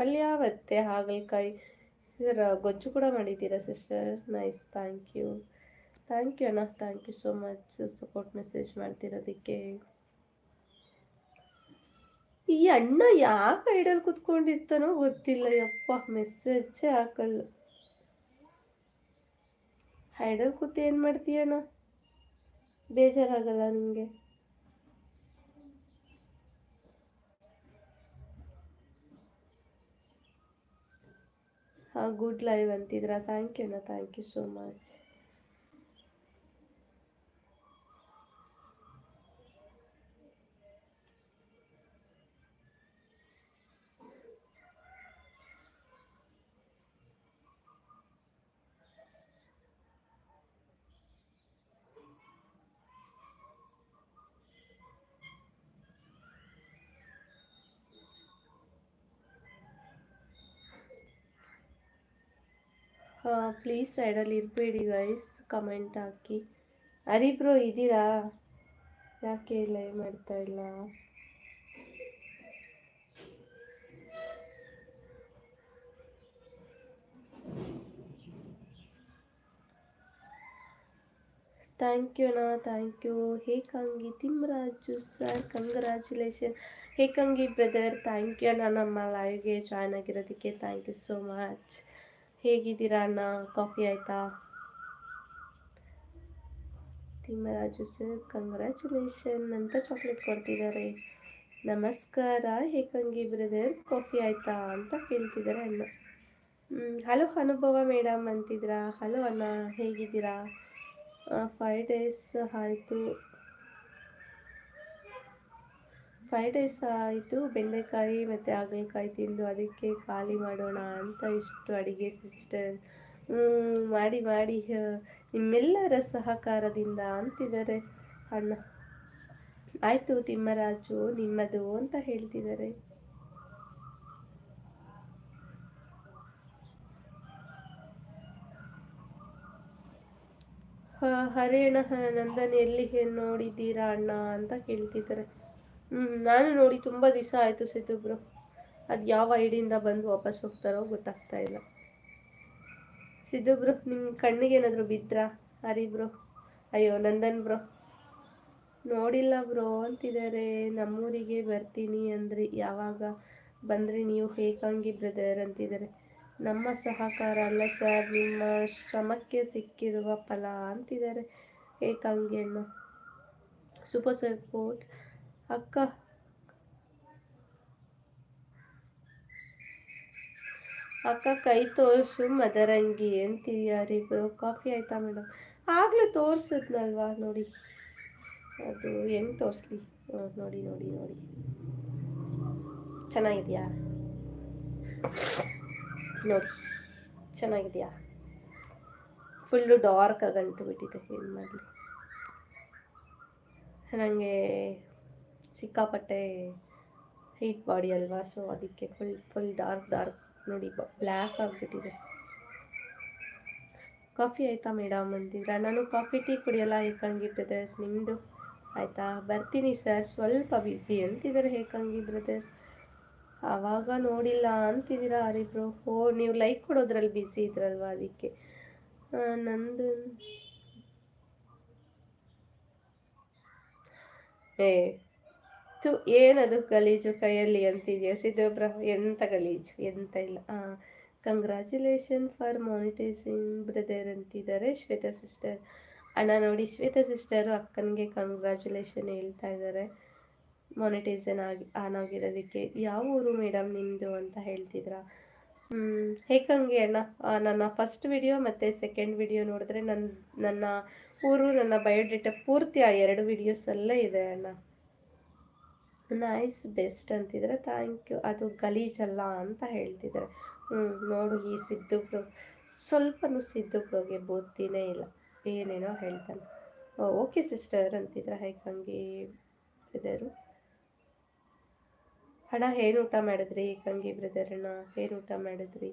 ಪಲ್ಯ ಮತ್ತು ಹಾಗಲಕಾಯಿ ಸರ್ ಗೊಜ್ಜು ಕೂಡ ಮಾಡಿದ್ದೀರಾ ಸಿಸ್ಟರ್? ನೈಸ್, ಥ್ಯಾಂಕ್ ಯು ಅಣ್ಣ, thank you so much support message ಮಾಡ್ತಿರೋದಕ್ಕೆ. ಈ ಅಣ್ಣ ಯಾಕೆ ಐಡಲ್ ಕುತ್ಕೊಂಡಿರ್ತಾನೋ ಗೊತ್ತಿಲ್ಲ ಯಪ್ಪ, ಮೆಸೇಜೇ ಹಾಕಲ್ಲ. ಐಡಲ್ ಕೂತು ಏನು ಮಾಡ್ತೀಯಣ್ಣ? ಬೇಜಾರಾಗಲ್ಲ ನಿಮಗೆ? ಹಾಂ, ಗುಡ್ ಲೈವ್ ಅಂತಿದ್ರಾ? ಥ್ಯಾಂಕ್ ಯು ಅಣ್ಣ, thank you so much. Please ಸೈಡಲ್ಲಿ ಇರಬೇಡಿ ಗೈಸ್, ಕಮೆಂಟ್ ಹಾಕಿ. ಹರಿಬ್ರೋ ಇದ್ದೀರಾ? ಯಾಕೆ ಲೈವ್ ಮಾಡ್ತಾ ಇಲ್ಲ? ಥ್ಯಾಂಕ್ ಯು ಅಣ್ಣ, ಥ್ಯಾಂಕ್ ಯು. ಹೇಕಂಗಿ ತಿಮ್ಮರಾಜು ಸರ್, ಕಂಗ್ರ್ಯಾಚುಲೇಷನ್. ಹೇಕಂಗಿ ಬ್ರದರ್, ಥ್ಯಾಂಕ್ ಯು ಅಣ್ಣ ನಮ್ಮ ಲೈವ್ಗೆ ಜಾಯ್ನ್ ಆಗಿರೋದಕ್ಕೆ. Thank you so much. ಹೇಗಿದ್ದೀರಾ ಅಣ್ಣ? ಕಾಫಿ ಆಯಿತಾ? ತಿಮ್ಮರಾಜು ಸರ್ ಕಂಗ್ರ್ಯಾಚುಲೇಷನ್ ಅಂತ ಚಾಕ್ಲೇಟ್ ಕೊಡ್ತಿದ್ದಾರೆ. ನಮಸ್ಕಾರ ಹೇಕಂಗಿ ಬ್ರದರ್, ಕಾಫಿ ಆಯಿತಾ ಅಂತ ಕೇಳ್ತಿದ್ದಾರೆ ಅಣ್ಣ. ಹಲೋ ಅನುಭವ ಮೇಡಮ್ ಅಂತಿದ್ರಾ? ಹಲೋ ಅಣ್ಣ, ಹೇಗಿದ್ದೀರಾ? 5 ಡೇಸ್ ಆಯಿತು, 5 ಡೇಸ್ ಆಯಿತು ಬೆಂಡೆಕಾಯಿ ಮತ್ತು ಹಾಗಲಕಾಯಿ ತಿಂದು, ಅದಕ್ಕೆ ಖಾಲಿ ಮಾಡೋಣ ಅಂತ ಇಷ್ಟು ಅಡುಗೆ ಸಿಸ್ಟರ್. ಮಾಡಿ ಮಾಡಿ ನಿಮ್ಮೆಲ್ಲರ ಸಹಕಾರದಿಂದ ಅಂತಿದ್ದಾರೆ ಅಣ್ಣ. ಆಯಿತು ತಿಮ್ಮರಾಜು, ನಿಮ್ಮದು ಅಂತ ಹೇಳ್ತಿದ್ದಾರೆ. ಹರೇಣ ನಂದನ್ ಎಲ್ಲಿ ನೋಡಿದ್ದೀರಾ ಅಣ್ಣ ಅಂತ ಕೇಳ್ತಿದ್ದಾರೆ. ನಾನು ನೋಡಿ ತುಂಬ ದಿವಸ ಆಯಿತು ಸಿದ್ದು. ಅದು ಯಾವ ಐಡಿಯಿಂದ ಬಂದು ವಾಪಸ್ ಹೋಗ್ತಾರೋ ಗೊತ್ತಾಗ್ತಾ ಇಲ್ಲ. ಸಿದ್ದು ಬ್ರೋ, ನಿಮ್ಮ ಕಣ್ಣಿಗೆ ಏನಾದರೂ ಬಿದ್ರಾ? ಹರಿ ಬ್ರೋ, ಅಯ್ಯೋ ನಂದನ್ ಬ್ರೋ ನೋಡಿಲ್ಲ ಬ್ರೋ ಅಂತಿದ್ದಾರೆ. ನಮ್ಮೂರಿಗೆ ಬರ್ತೀನಿ ಅಂದ್ರಿ, ಯಾವಾಗ ಬಂದ್ರಿ ನೀವು ಹೇಕಂಗಿ ಬ್ರದರ್ ಅಂತಿದ್ದಾರೆ. ನಮ್ಮ ಸಹಕಾರ ಅಲ್ಲ ಸರ್, ನಿಮ್ಮ ಶ್ರಮಕ್ಕೆ ಸಿಕ್ಕಿರುವ ಫಲ ಅಂತಿದ್ದಾರೆ ಹೇಕಂಗಿ ಅಣ್ಣ. ಸೂಪರ್ ಸಪೋರ್ಟ್ ಅಕ್ಕ. ಅಕ್ಕ ಕೈ ತೋರಿಸು ಮದರಂಗಿ ಅಂತೀಯಾರಿಬ್ರು. ಕಾಫಿ ಆಯಿತಾ ಮೇಡಮ್? ಆಗಲೇ ತೋರಿಸಿದ್ನಲ್ವಾ ನೋಡಿ, ಅದು ಹೆಂಗೆ ತೋರಿಸ್ಲಿ? ನೋಡಿ ನೋಡಿ ನೋಡಿ, ಚೆನ್ನಾಗಿದೆಯಾ ನೋಡಿ, ಚೆನ್ನಾಗಿದೆಯಾ? ಫುಲ್ಲು ಡಾರ್ಕ್ ಆಗಂಟು ಬಿಟ್ಟಿದೆ, ಏನು ಮಾಡಲಿ. ನನಗೆ ಸಿಕ್ಕಾಪಟ್ಟೆ ಹೀಟ್ ಬಾಡಿ ಅಲ್ವಾ, ಸೊ ಅದಕ್ಕೆ ಫುಲ್ ಡಾರ್ಕ್ ನೋಡಿ ಬ್ಲ್ಯಾಕ್ ಆಗಿಬಿಟ್ಟಿದೆ. ಕಾಫಿ ಆಯಿತಾ ಮೇಡಮ್ ಅಂತಿದ್ರ? ನಾನು ಕಾಫಿ ಟೀ ಕುಡಿಯಲ್ಲ ಹೇಕಂಗಿ ಬ್ರದರ್, ನಿಮ್ಮದು ಆಯಿತಾ? ಬರ್ತೀನಿ ಸರ್, ಸ್ವಲ್ಪ ಬಿಸಿ ಅಂತಿದ್ದಾರೆ ಹೇಕಂಗಿ ಬ್ರದರ್. ಆವಾಗ ನೋಡಿಲ್ಲ ಅಂತಿದ್ದೀರಾ ಹರಿಬ್ರು. ನೀವು ಲೈಕ್ ಕೊಡೋದ್ರಲ್ಲಿ ಬಿಸಿ ಇದ್ರಲ್ವ, ಅದಕ್ಕೆ. ನಂದು ಏನದು ಗಲೀಜು ಕೈಯಲ್ಲಿ ಅಂತಿದೆಯಾ ಸಿದ್ದೊಬ್ರ? ಎಂಥ ಗಲೀಜು, ಎಂತ ಇಲ್ಲ. ಕಂಗ್ರ್ಯಾಚುಲೇಷನ್ ಫಾರ್ ಮಾನಿಟೈಸಿಂಗ್ ಬ್ರದರ್ ಅಂತಿದ್ದಾರೆ ಶ್ವೇತಾ ಸಿಸ್ಟರ್. ಅಣ್ಣ ನೋಡಿ, ಶ್ವೇತಾ ಸಿಸ್ಟರು ಅಕ್ಕನಿಗೆ ಕಂಗ್ರ್ಯಾಚುಲೇಷನ್ ಹೇಳ್ತಾ ಇದ್ದಾರೆ ಮಾನಿಟೈಸನ್ ಆನ್ ಆಗಿರೋದಕ್ಕೆ. ಯಾವ ಊರು ಮೇಡಮ್ ನಿಮ್ಮದು ಅಂತ ಹೇಳ್ತಿದ್ರಾ? ಹೇಕಂಗೆ ಅಣ್ಣ, ನನ್ನ ಫಸ್ಟ್ ವಿಡಿಯೋ ಮತ್ತು ಸೆಕೆಂಡ್ ವಿಡಿಯೋ ನೋಡಿದ್ರೆ ನನ್ನ ಊರು, ನನ್ನ ಬಯೋಡೇಟಾ ಪೂರ್ತಿ ಆ 2 ವಿಡಿಯೋಸಲ್ಲೇ ಇದೆ ಅಣ್ಣ. ನೈಸ್ ಬೆಸ್ಟ್ ಅಂತಿದ್ರೆ ಥ್ಯಾಂಕ್ ಯು. ಅದು ಗಲೀಜಲ್ಲ ಅಂತ ಹೇಳ್ತಿದ್ದಾರೆ. ನೋಡು ಈ ಸಿದ್ದು ಸ್ವಲ್ಪನೂ ಸಿದ್ದು ಬುದ್ಧಿನೇ ಇಲ್ಲ, ಏನೇನೋ ಹೇಳ್ತಾನೆ. ಓಕೆ ಸಿಸ್ಟರ್ ಅಂತಿದ್ರೆ ಹೇಕಂಗಿ ಬ್ರದರು. ಅಣ್ಣ ಏನು ಊಟ ಮಾಡಿದ್ರಿ ಹೇಕಂಗಿ ಬ್ರದರ್? ಅಣ್ಣ ಏನು ಊಟ ಮಾಡಿದ್ರಿ?